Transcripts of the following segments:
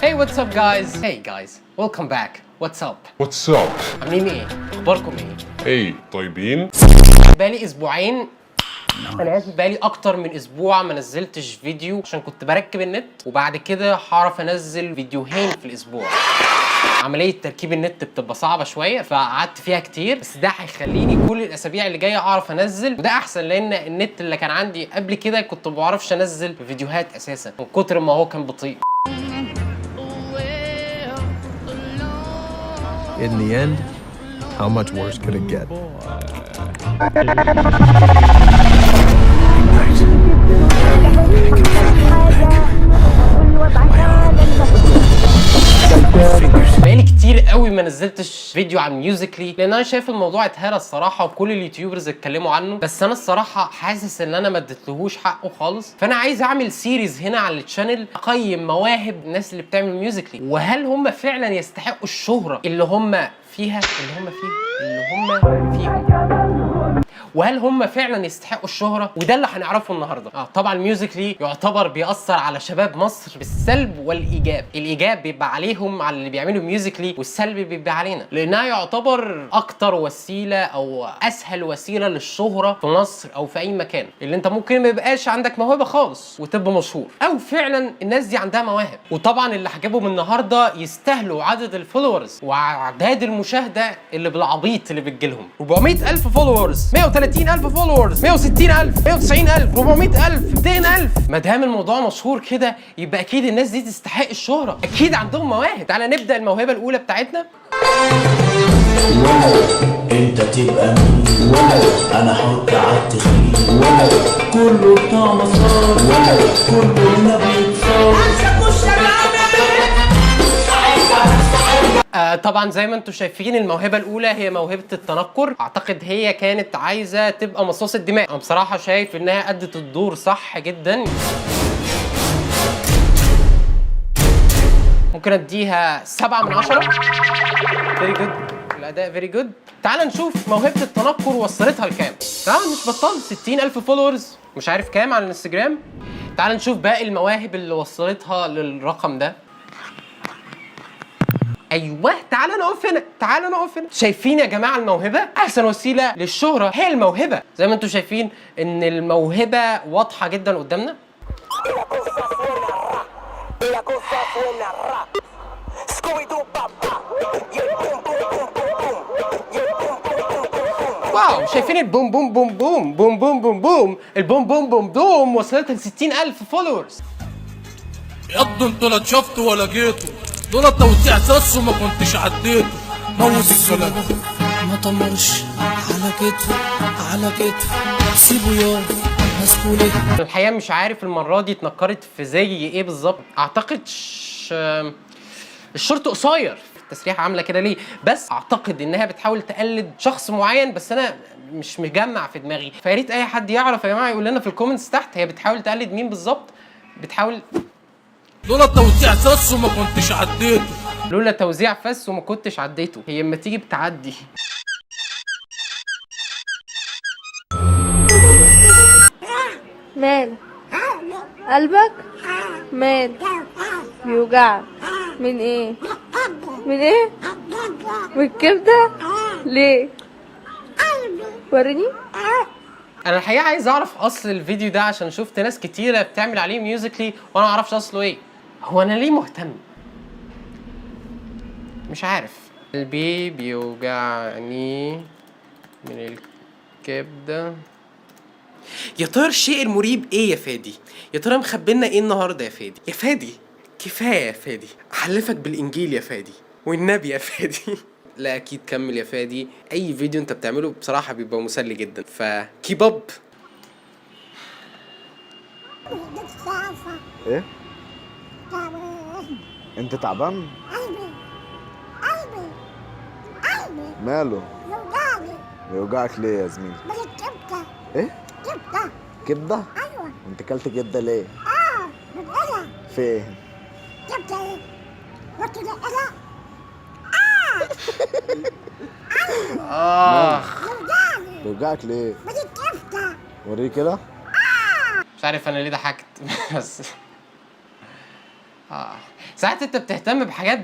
Hey, what's up guys? Hey guys, welcome back. What's up? What's up? عاملين ايه؟ اخباركم ايه؟ Hey, طيبين؟ بقالي اسبوعين، انا اسف، بقالي اكتر من اسبوع ما نزلتش فيديو عشان كنت بركب النت، وبعد كده هعرف انزل فيديوهين في الاسبوع. عمليه تركيب النت بتبقى صعبه شويه فقعدت فيها كتير، بس ده هيخليني كل الاسابيع اللي جايه اعرف انزل، وده احسن لان النت اللي كان عندي قبل كده كنت ما بعرفش انزل فيديوهات اساسا من كتر ما هو كان بطيء. In the end, how much worse could it get? بقالي كتير قوي ما نزلتش فيديو عن ميوزيكلي لان انا شايف الموضوع اتهرى الصراحه وكل اليوتيوبرز اتكلموا عنه، بس انا الصراحه حاسس ان انا ما اديتلهوش حقه خالص، فانا عايز اعمل سيريز هنا على الشانل اقيم مواهب الناس اللي بتعمل ميوزيكلي، وهل هم فعلا يستحقوا الشهره اللي هم فيهم وهل هم فعلا يستحقوا الشهره؟ وده اللي هنعرفه النهارده. طبعا ميوزيكلي يعتبر بيأثر على شباب مصر بالسلب والايجاب. الايجاب بيبقى عليهم على اللي بيعملوا ميوزيكلي، والسلب بيبقى علينا، لانها يعتبر اكتر وسيله او اسهل وسيله للشهره في مصر او في اي مكان، اللي انت ممكن ما يبقاش عندك موهبه خالص وتبقى مشهور، او فعلا الناس دي عندها مواهب. وطبعا اللي هجيبهم النهارده يستاهلوا عدد الفولورز واعداد المشاهده اللي بالعبيط اللي بتجيلهم. 400,000 فولورز، 130,000 فولورز، 160,000، 190,000، 400,000، 200,000. ما دام الموضوع مشهور كده يبقى اكيد الناس دي تستحق الشهره، اكيد عندهم مواهب. تعالى نبدا الموهبه الاولى بتاعتنا. انت تبقى مين؟ انا حط عالتخين، كله بتاع مسار، كله هنا بيتصار. طبعا زي ما انتم شايفين الموهبه الاولى هي موهبه التنكر. اعتقد هي كانت عايزه تبقى مصاصه دماء. انا بصراحه شايف انها ادت الدور صح جدا، ممكن اديها 7 من 10. فيري جود، الاداء فيري جود. تعال نشوف موهبه التنكر وصلتها لكام. تعال مش بطال 60,000 فولورز، مش عارف كام على الانستجرام. تعال نشوف باقي المواهب اللي وصلتها للرقم ده. ايوه، تعالى نقف هنا. شايفين يا جماعه الموهبه؟ احسن وسيله للشهره هي الموهبه. زي ما انتم شايفين ان الموهبه واضحه جدا قدامنا. واو، شايفين البوم بوم بوم بوم بوم بوم بوم بوم، البوم بوم بوم بوم وصلت ل 60,000 فولورز. يض انتوا لا اتشفتوا ولا جيتوا، دول توزيع سس وما كنتش عديته. موت الكلام ما طمرش على كتفه سيبه يوم مسكولي. الحقيقه مش عارف المره دي اتنكرت في زي ايه بالظبط. اعتقد الشورت قصير، التسريحه عامله كده ليه، بس اعتقد انها بتحاول تقلد شخص معين، بس انا مش مجمع في دماغي. فيا ريت اي حد يعرف يا جماعه يقول لنا في الكومنتس تحت هي بتحاول تقلد مين بالظبط. بتحاول دول توزيع سس وما كنتش عديته. لولا توزيع فس وما كنتش عديته، هي اما تيجي بتعدي. مال قلبك؟ مال بيوجعك من ايه؟ من الكبده؟ ليه؟ وريني. انا الحقيقه عايز اعرف اصل الفيديو ده عشان شفت ناس كتيره بتعمل عليه ميوزيكلي وانا ما اعرفش اصله ايه. هو انا ليه مهتم؟ مش عارف. قلبي بيوجعني من الكبده. يا ترى الشيء المريب ايه يا فادي؟ يا ترى مخبلنا ايه النهارده يا فادي؟ يا فادي كفايه يا فادي، احلفك بالانجيل يا فادي والنبي يا فادي. لا اكيد كمل يا فادي، اي فيديو انت بتعمله بصراحه بيبقى مسلي جدا، فكيب اب. ايه؟ انت تعبان؟ قلبي ماله؟ بيوجعك ليه يا زميلي؟ بالكبده. ايه؟ كبده؟ ايوه. انت كلت كبده ليه؟ بالقلق. فين؟ كبده ايه؟ قلت بالقلق. بيوجعك ليه؟ بالكبده. وريه كده. مش عارف انا ليه ضحكت بس ساعات انت بتهتم بحاجات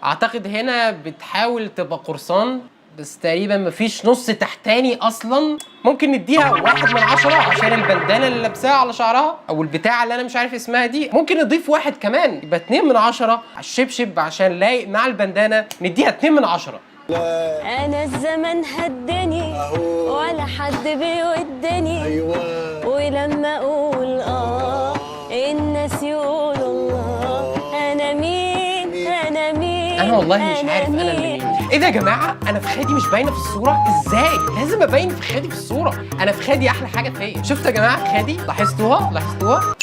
اعتقد هنا بتحاول تبقى قرصان، بس تقريبا مفيش نص تحتاني اصلا. ممكن نديها 1 من 10 عشان البندانه اللي لابساها على شعرها، او البتاعه اللي انا مش عارف اسمها دي. ممكن نضيف 1 كمان يبقى 2 من 10 على الشبشب عشان لايق مع البندانه، نديها 2 من 10. انا الزمن هدني ولا حد بيودني. ايوه ولما اقول الناس يقولوا الله. انا مين انا مين؟ انا والله مش عارف انا مين. ايه ده يا جماعه؟ انا في خدي مش باينه في الصوره؟ ازاي؟ لازم ابين في خدي في الصوره. انا في خدي احلى حاجه فيا. شفتوا يا جماعه خدي؟ لاحظتوها؟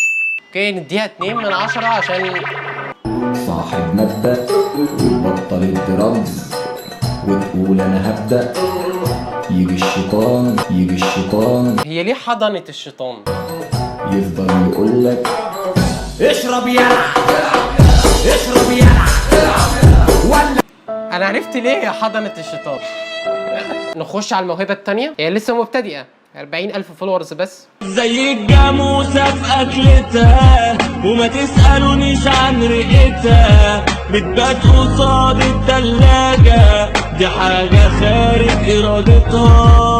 اوكي نديها 2 من 10 عشان صاحب مبدأ وتبطل الدرام وتقول انا هبدأ. يجي الشيطان هي ليه حضنت الشيطان؟ يفضل يقول لك اشرب يلا اشرب يلا ولا. انا عرفت ليه هي حضنت الشيطان. نخش على الموهبه الثانيه، هي لسه مبتدئه، 40,000 فولورز بس. زي الجاموسة في أكلتها وما تسألونيش عن ريقتها. بتبات قصاد التلاجة دي حاجة خارج إرادتها.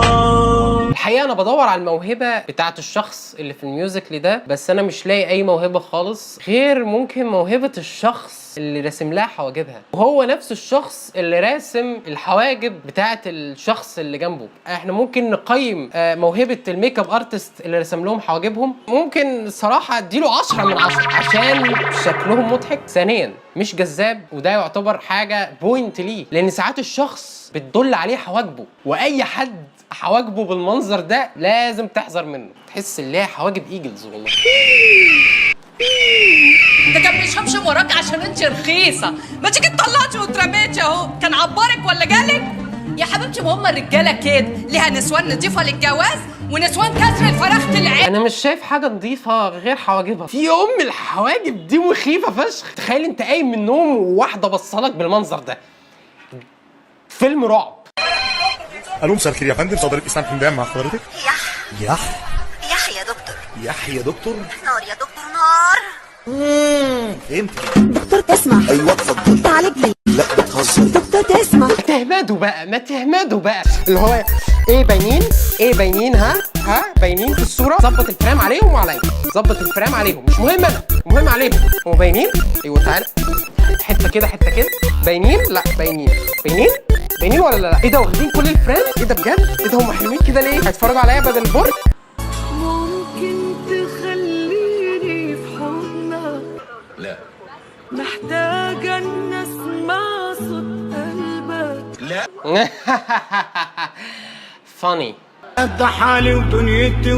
الحقيقة أنا بدور على الموهبة بتاعت الشخص اللي في الميوزيكلي ده، بس أنا مش لاقي أي موهبة خالص غير ممكن موهبة الشخص اللي راسم لها حواجبها، وهو نفس الشخص اللي راسم الحواجب بتاعت الشخص اللي جنبه. احنا ممكن نقيم موهبة الميك اب ارتست اللي رسم لهم حواجبهم. ممكن الصراحة اديله 10 من 10 عشان شكلهم مضحك، ثانيا مش جذاب، وده يعتبر حاجة بوينت ليه، لأن ساعات الشخص بتدل عليه حواجبه، وأي حد حواجبه بالمنظر ده لازم تحذر منه. تحس ان ليها حواجب ايجلز والله. ده كان بيشمشم وراك عشان انت رخيصه، ما تيجي اتطلعتي واترميتي اهو. كان عبرك ولا جالك؟ يا حبيبتي ما هم الرجاله كده، ليها نسوان نضيفه للجواز ونسوان كسر الفراخ العين. انا مش شايف حاجه نضيفه غير حواجبها. في الحواجب دي مخيفه فشخ. تخيل انت قايم من النوم وواحده بصلك بالمنظر ده. فيلم رعب. الو مساء الخير يا فندم، صديق اسلام حمدان مع حضرتك. يحيى يا دكتور. يحيى دكتور. نار يا دكتور نار. فهمت. دكتور تسمع. ايوه اتفضل. تعالج لي. لا بتهزر. دكتور تسمع. ما تهمدوا بقى اللي هو ايه باينين ها باينين في الصوره. ظبط الفرام عليهم وعليا، ظبط الفرام عليهم، مش مهم انا، المهم عليهم. هو باينين؟ ايوه تعالى حته كده باينين. لا باينين ولا لا؟ ايه ده واخدين كل الفرام؟ ايه ده بجد؟ ايه ده هم حلوين كده ليه؟ هيتفرجوا عليا بدل البرج؟ ممكن تخليني في حضنك؟ لا. محتاجة ان اسمع صوت قلبك. لا. فاني. ده حالي ودنيتي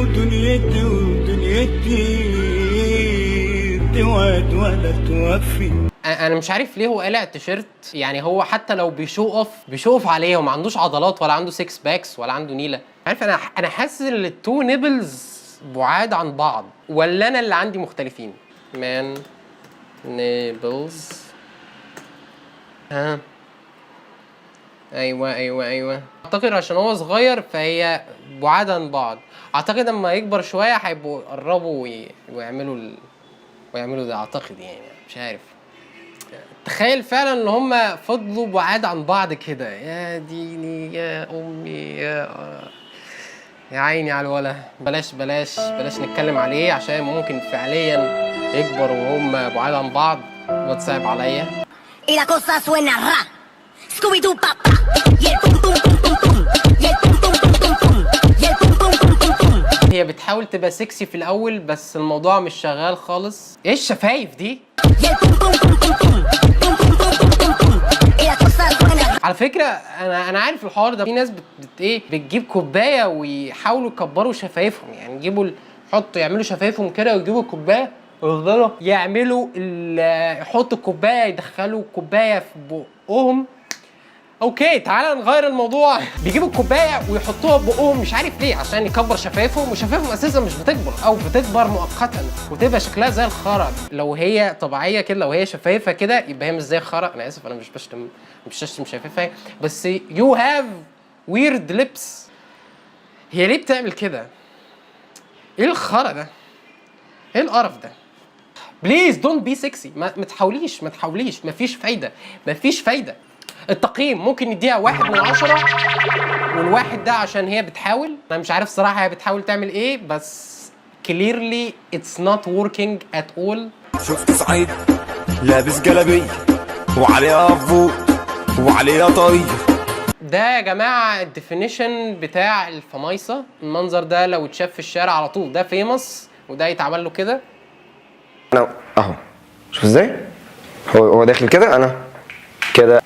توعد ولا توفي. انا مش عارف ليه هو قالع التيشيرت. يعني هو حتى لو بيشو اوف عليه، وما عندوش عضلات ولا عنده 6 باكس ولا عنده نيله. عارف انا حاسس ان التو نيبلز بعاد عن بعض، ولا انا اللي عندي مختلفين؟ مان نيبلز. ها ايوه اعتقد عشان هو صغير فهي بعاد عن بعض. اعتقد اما يكبر شويه هيبقوا يقربوا ويعملوا ده. اعتقد يعني مش عارف. تخيل فعلا ان هم فضلوا بعاد عن بعض كده. يا ديني يا امي يا عيني على الولا. بلاش نتكلم عليه عشان ممكن فعليا يكبر وهم بعاد عن بعض وتصعب عليا. Y la cosa suena ra. Scooby Doo papá. Y el pum pum pum pum pum. Y el pum pum pum pum pum. Y el pum pum pum pum pum. هي بتحاول تبقى سكسي في الاول بس الموضوع مش شغال خالص. ايه الشفايف دي؟ Y el pum pum pum pum pum. Pum pum pum pum pum pum. Y la cosa suena ra. على فكرة أنا عارف الحوار ده. في ناس بتجيب كوباية ويحاولوا يكبروا شفايفهم، يعني يعملوا شفايفهم كده ويجيبوا الكوباية ويفضلوا يحطوا الكوباية، يدخلوا الكوباية في بقهم اوكي تعالى نغير الموضوع. بيجيبوا الكوبايه ويحطوها ببقهم مش عارف ليه، عشان يكبر شفايفهم، وشفايفهم اساسا مش بتكبر او بتكبر مؤقتا وتبقى شكلها زي الخرا. لو هي طبيعيه كده، لو هي شفايفها كده يبقى هي مش زي الخرا. انا اسف، انا مش بشتم شفايفها، بس يو هاف ويرد ليبس. هي ليه بتعمل كده؟ ايه الخرا ده؟ ايه القرف ده؟ بليز دونت بي سكسي. ما تحاوليش مفيش فايده. التقييم ممكن نديها 1 من 10، والواحد ده عشان هي بتحاول. انا مش عارف صراحه هي بتحاول تعمل ايه، بس clearly it's not working at all. شفت سعيد لابس جلابيه وعليها فوق وعليها طاقية. ده يا جماعه الديفينيشن بتاع الفمايصه. المنظر ده لو اتشاف في الشارع على طول ده فيمس، وده يتعمل له كده. انا اهو شوف ازاي هو داخل كده، انا كده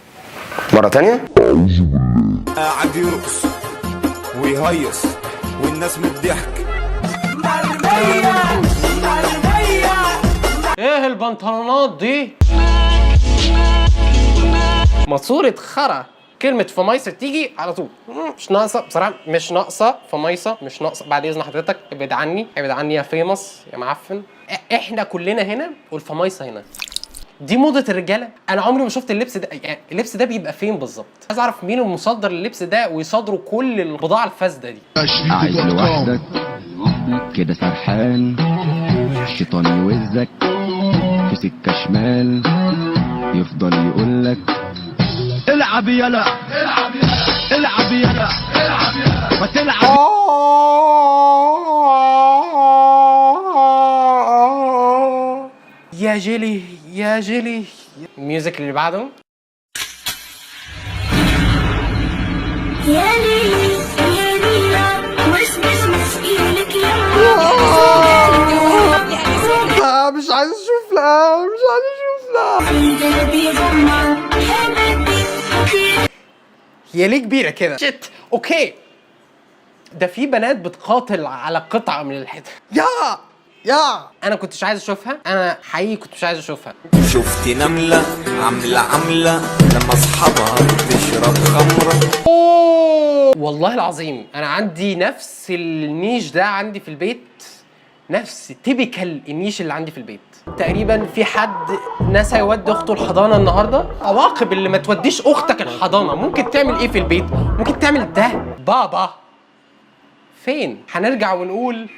مرة تانية قاعد يرقص ويهيص والناس من الضحك. ايه البنطلونات دي؟ ماسورة خرا. كلمة فمايصة تيجي على طول. مش ناقصة بصراحة، مش ناقصة فمايصة، مش ناقصة. بعد إذن حضرتك ابعد عني يا فيمس يا معفن. احنا كلنا هنا والفمايصة هنا. دي موضة الرجالة. أنا عمري ما شفت اللبس ده. يعني اللبس ده بيبقى فين بالظبط؟ عايز أعرف مين المصدر للبس ده ويصدروا كل البضاعة الفاسدة دي. عايز لوحدك كده سرحان، الشيطان يوزك في سكة شمال، يفضل يقولك العب يلا العب يلا ما تلعب. يا جيلي. الميوزك اللي بعده. يا ليلي يا ليلى مش إلك يا مش عايز اشوف لا قلبي غمض حبيبي. هي ليه كبيرة كده؟ شت. اوكي ده في بنات بتقاتل على قطعة من الحيطة. يا انا كنتش عايز اشوفها، انا حقيقي كنتش عايز اشوفها. شفت نملة عاملة لما اصحابها بتشرب خمرة. والله العظيم انا عندي نفس النيش ده عندي في البيت، نفس تيبيكال النيش اللي عندي في البيت. تقريبا في حد نسى يودي اخته الحضانه النهارده. عواقب اللي ما توديش اختك الحضانه ممكن تعمل ايه في البيت؟ ممكن تعمل ده. بابا فين؟ هنرجع ونقول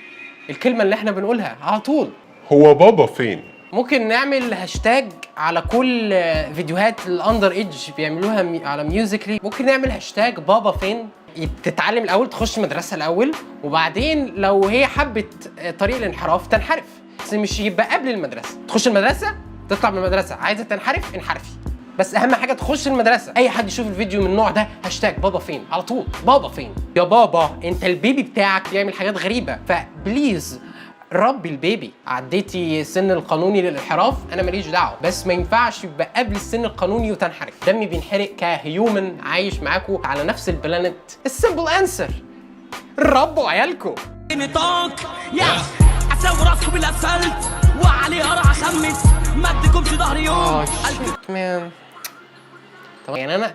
الكلمه اللي احنا بنقولها على طول، هو بابا فين؟ ممكن نعمل هاشتاج على كل فيديوهات الاندر ايدج بيعملوها على ميوزيكلي. ممكن نعمل هاشتاج بابا فين. تتعلم الاول، تخش مدرسه الاول، وبعدين لو هي حبت طريق الانحراف تنحرف، بس مش يبقى قبل المدرسه. تخش المدرسه، تطلع من المدرسه عايزه تنحرف انحرفي، بس اهم حاجه تخش المدرسه. اي حد يشوف الفيديو من النوع ده هاشتاج بابا فين على طول. بابا فين يا بابا؟ انت البيبي بتاعك بيعمل حاجات غريبه، فبليز ربي البيبي. عديتي السن القانوني للانحراف انا ماليش دعوه، بس ما ينفعش يبقى قبل السن القانوني وتنحرف. دمي بينحرق كهيومن عايش معاكم على نفس البلانت. السمبل انسر ربوا عيالكم. نطاق يا اسوي راسكم بالاسفلت وعليها راح اخمس ما اديكمش ظهر يوم. مان طبعا يعني انا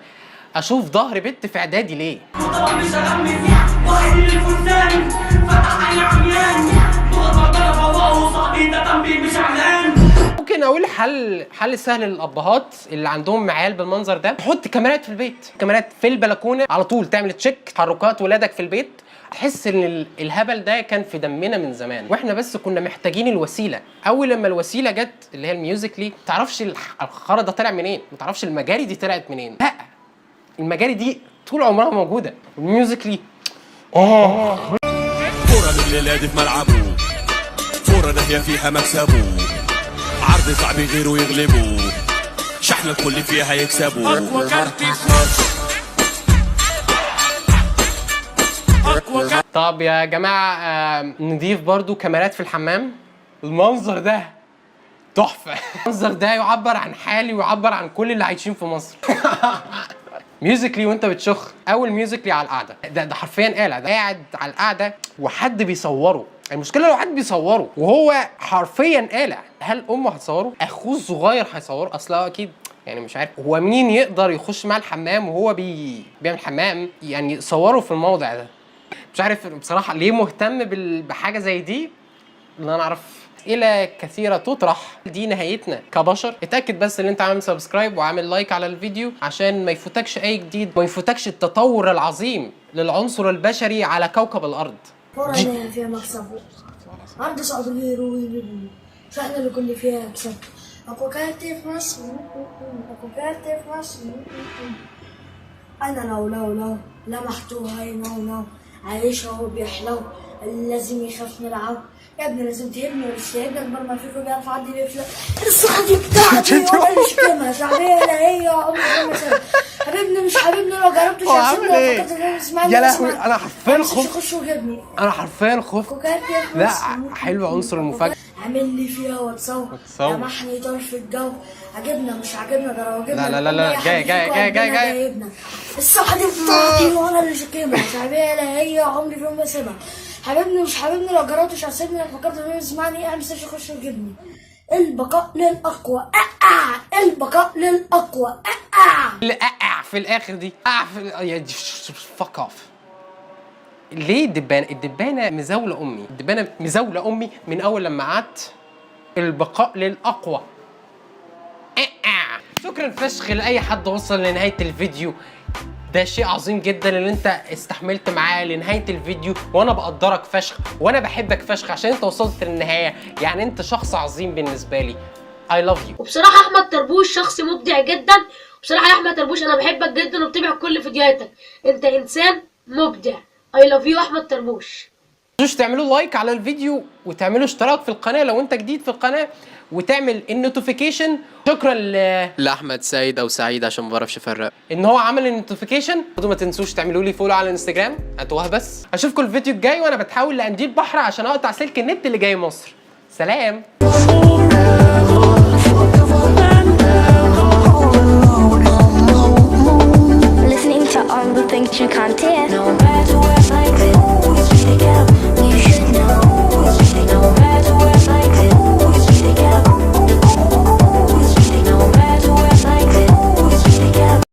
اشوف ظهر بنت في اعدادي ليه؟ طبعا مش هغمس واحد الفستان فتح عين عميان ممكن اقول حل سهل للابهات اللي عندهم عيال بالمنظر ده. حط كاميرات في البيت، كاميرات في البلكونه على طول، تعمل تشيك تحركات ولادك في البيت. تحس ان الهبل ده كان في دمنا من زمان، واحنا بس كنا محتاجين الوسيله. اول لما الوسيله جت اللي هي الميوزيكلي، ما تعرفش الخرا ده طلع منين، ما تعرفش المجاري دي طلعت منين. لا المجاري دي طول عمرها موجوده. والميوزيكلي كرة لليلاد في ملعبه، فورة ناهية فيها مكسبه، عرض صعب غيره يغلبه، شحن الكل فيها يكسبه. طب يا جماعه نضيف برضو كاميرات في الحمام. المنظر ده تحفه. المنظر ده يعبر عن حالي ويعبر عن كل اللي عايشين في مصر. ميوزيكلي وانت بتشخ. اول ميوزيكلي على القعده ده حرفيا قالع، ده قاعد على القعده وحد بيصوره. المشكله لو حد بيصوره وهو حرفيا قالع، هل امه هتصوره؟ اخوه الصغير هيصوره؟ اصل اكيد يعني مش عارف هو مين يقدر يخش مع الحمام وهو بيعمل حمام يعني يصوره في الموضع ده. مش عارف بصراحه ليه مهتم بحاجه زي دي. اللي انا اعرف اسئله كثيره تطرح. دي نهايتنا كبشر. اتاكد بس ان انت عامل سبسكرايب وعامل لايك على الفيديو عشان ما يفوتكش اي جديد، ما يفوتكش التطور العظيم للعنصر البشري على كوكب الارض. فرنا فيها مكسب، عند صعب غيره ويجيبه، مش احنا اللي كل فيها مكسب. اكو كارتي في مصر، اكو كارتي في مصر. انا لو لمحتوها ينو عايش اهو بيحلو، لازم يخاف نلعب. يا ابني لازم تهبني بس يا ابني اكبر ما فيكم بيعرف عندي بيفلق. الصحة دي بتاعتي وانا اللي شتمها شعبية لا هي عمري ما سمعت. حبيبني مش حبيبني لو جربتش هسيبني لو فكرت تسمعني. يا لهوي انا حرفيا خفت. خش وجبني. انا حرفيا خفت. لا حلو عنصر المفاجأة. عامل لي فيها وتصور لمحني طار في الجو. عجبنا مش عجبنا ده لو جبنا. لا جاي الصحة دي بتاعتي وانا اللي شاكمها شعبية لا هي عمري في يوم ما اسيبها. حبيبني مش حبيبني لو جربتش هسيبني لو فكرت تسمعني. اعمل سيرش خش وجبني. البقاء للاقوى. البقاء للاقوى. اللي في الاخر دي يا دي فك اوف. ليه الدبانه مزاوله امي. الدبانه مزاوله امي من اول لما قعدت. البقاء للاقوى. شكرا فشخ لاي حد وصل لنهايه الفيديو. ده شيء عظيم جدا اللي انت استحملت معاه لنهايه الفيديو، وانا بقدرك فشخ وانا بحبك فشخ عشان انت وصلت للنهايه. يعني انت شخص عظيم بالنسبه لي. I love you. وبصراحه احمد طربوش شخص مبدع جدا. وبصراحه يا احمد طربوش انا بحبك جدا وبتابع كل فيديوهاتك. انت انسان مبدع. I love you احمد طربوش. مش تعملوا لايك على الفيديو وتعملوا اشتراك في القناه لو انت جديد في القناه وتعمل النوتيفيكيشن. شكرا لاحمد سعيد او سعيد عشان ما بعرفش افرق ان هو عمل النوتيفيكيشن. برضه ما تنسوش تعملوا لي فولو على الانستجرام @وهبس. اشوفكم الفيديو الجاي وانا بتحاول لانديل بحر عشان اقطع سلك النت اللي جاي مصر. سلام. Listening to all the things you can't hear.